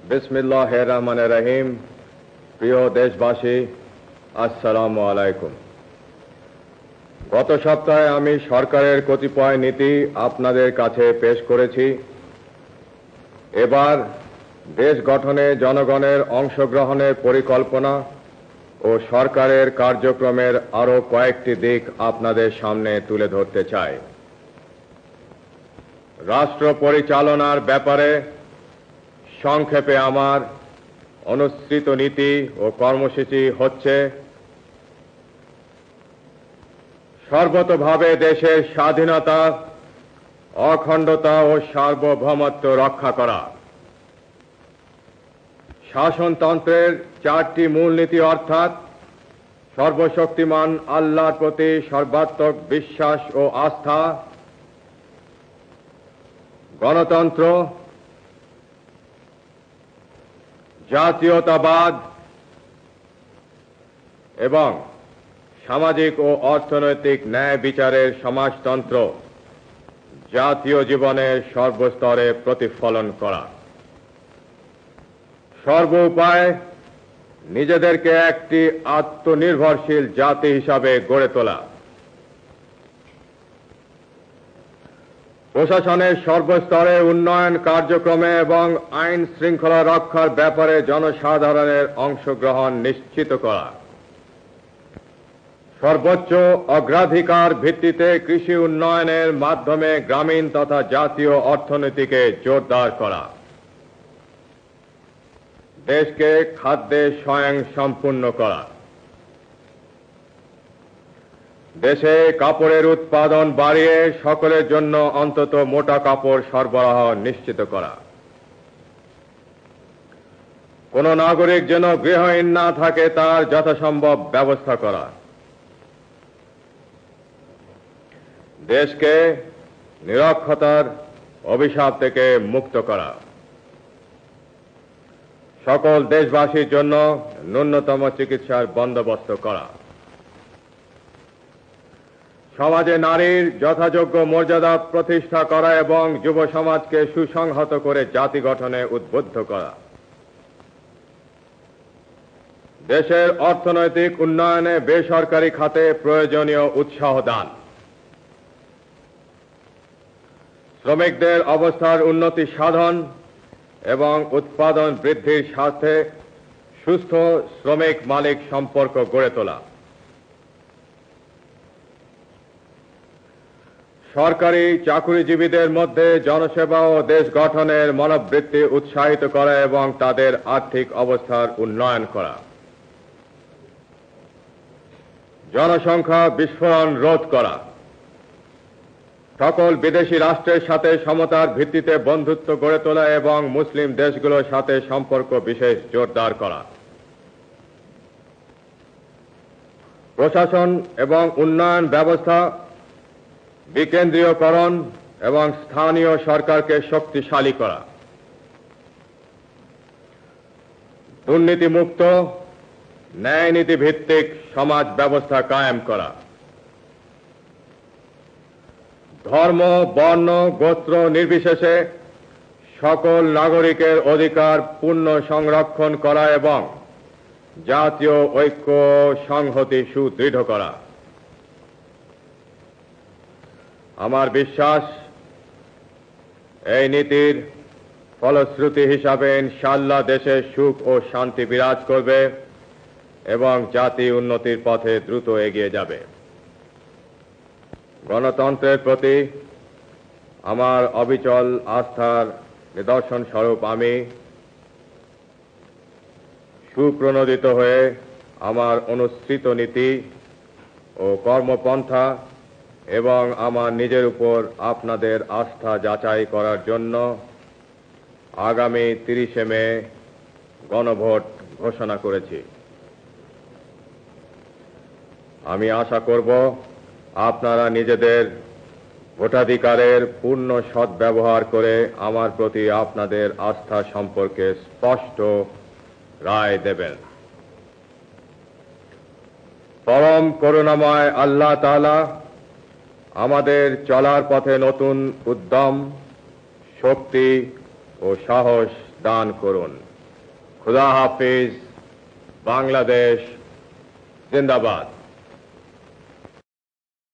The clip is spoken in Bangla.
বিসমিল্লাহির রহমানির রহিম। প্রিয় দেশবাসী, আসসালামু আলাইকুম। গত সপ্তাহে আমি সরকারের কতিপয় নীতি আপনাদের কাছে পেশ করেছি। এবার দেশ গঠনে জনগণের অংশগ্রহণের পরিকল্পনা ও সরকারের কার্যক্রমের আরো কয়েকটি দিক আপনাদের সামনে তুলে ধরতে চাই। রাষ্ট্র পরিচালনার ব্যাপারে সংক্ষেপে আমার অনুসৃত নীতি ও কর্মসূচি হচ্ছে: সর্বতোভাবে দেশের স্বাধীনতা, অখণ্ডতা ও সার্বভৌমত্ব রক্ষা করা। শাসনতন্ত্রের চারটি মূলনীতি অর্থাৎ সর্বশক্তিমান আল্লাহর প্রতি সর্বাত্মক বিশ্বাস ও আস্থা, গণতন্ত্র, জাতীয়তাবাদ এবং সামাজিক ও অর্থনৈতিক ন্যায় বিচারের সমাজতন্ত্র জাতীয় জীবনের সর্বস্তরে প্রতিফলন করা। সর্ব উপায়ে নিজেদেরকে একটি আত্মনির্ভরশীল জাতি হিসাবে গড়ে তোলা। প্রশাসনের সর্বস্তরে উন্নয়ন কার্যক্রমে এবং আইন শৃঙ্খলা রক্ষার ব্যাপারে জনসাধারণের অংশগ্রহণ নিশ্চিত করা। সর্বোচ্চ অগ্রাধিকার ভিত্তিতে কৃষি উন্নয়নের মাধ্যমে গ্রামীণ তথা জাতীয় অর্থনীতিকে জোরদার করা। দেশকে খাদ্যে স্বয়ংসম্পূর্ণ করা। দেশে কাপড়ের উৎপাদন বাড়িয়ে সকলের জন্য অন্তত মোটা কাপড় সরবরাহ নিশ্চিত করা। কোন নাগরিক যেন গৃহহীন না থাকে তার যথাসম্ভব ব্যবস্থা করা। দেশকে নিরক্ষরতার অভিশাপ থেকে মুক্ত করা। সকল দেশবাসীর জন্য ন্যূনতম চিকিৎসার বন্দোবস্ত করা। সমাজে নারীর যথাযোগ্য মর্যাদা প্রতিষ্ঠা করা এবং যুব সমাজকে সুসংহত করে জাতি গঠনে উদ্বুদ্ধ করা। দেশের অর্থনৈতিক উন্নয়নে বেসরকারি খাতে প্রয়োজনীয় উৎসাহ দান। শ্রমিকদের অবস্থার উন্নতি সাধন এবং উৎপাদন বৃদ্ধির সাথে সুস্থ শ্রমিক মালিক সম্পর্ক গড়ে তোলা। সরকারি চাকুরিজীবীদের মধ্যে জনসেবা ও দেশ গঠনের মনোবৃত্তি উৎসাহিত করা এবং তাদের আর্থিক অবস্থার উন্নয়ন করা। জনসংখ্যা বিস্ফোরণ রোধ করা। সকল বিদেশি রাষ্ট্রের সাথে সমতার ভিত্তিতে বন্ধুত্ব গড়ে তোলা এবং মুসলিম দেশগুলোর সাথে সম্পর্ক বিশেষ জোরদার করা। প্রশাসন এবং উন্নয়ন ব্যবস্থা বিকেন্দ্রীয়করণ এবং স্থানীয় সরকারকে শক্তিশালী করা। দুর্নীতিমুক্ত ন্যায়নীতি ভিত্তিক সমাজ ব্যবস্থা কায়েম করা। ধর্ম, বর্ণ, গোত্র নির্বিশেষে সকল নাগরিকের অধিকার পূর্ণ সংরক্ষণ করা এবং জাতীয় ঐক্য সংহতি সুদৃঢ় করা। আমার বিশ্বাস, এই নীতির ফলশ্রুতি হিসাবে ইনশাআল্লাহ দেশে সুখ ও শান্তি বিরাজ করবে এবং জাতি উন্নতির পথে দ্রুত এগিয়ে যাবে। গণতন্ত্রের প্রতি আমার অবিচল আস্থার নিদর্শন স্বরূপ আমি সুপ্রণোদিত হয়ে আমার অনুসৃত নীতি ও কর্মপন্থা এবং আমার নিজের উপর আপনাদের আস্থা যাচাই করার জন্য আগামী 30শে মে গণভোট ঘোষণা করেছি। আমি আশা করব আপনারা নিজেদের ভোটাধিকারের পূর্ণ সদ্ব্যবহার করে আমার প্রতি আপনাদের আস্থা সম্পর্কে স্পষ্ট রায় দেবেন। পরম করুণাময় আল্লাহ তাআলা আমাদের চলার পথে নতুন উদ্যম, শক্তি ও সাহস দান করুন। खुदा हाफिज। बांग्लादेश जिंदाबाद।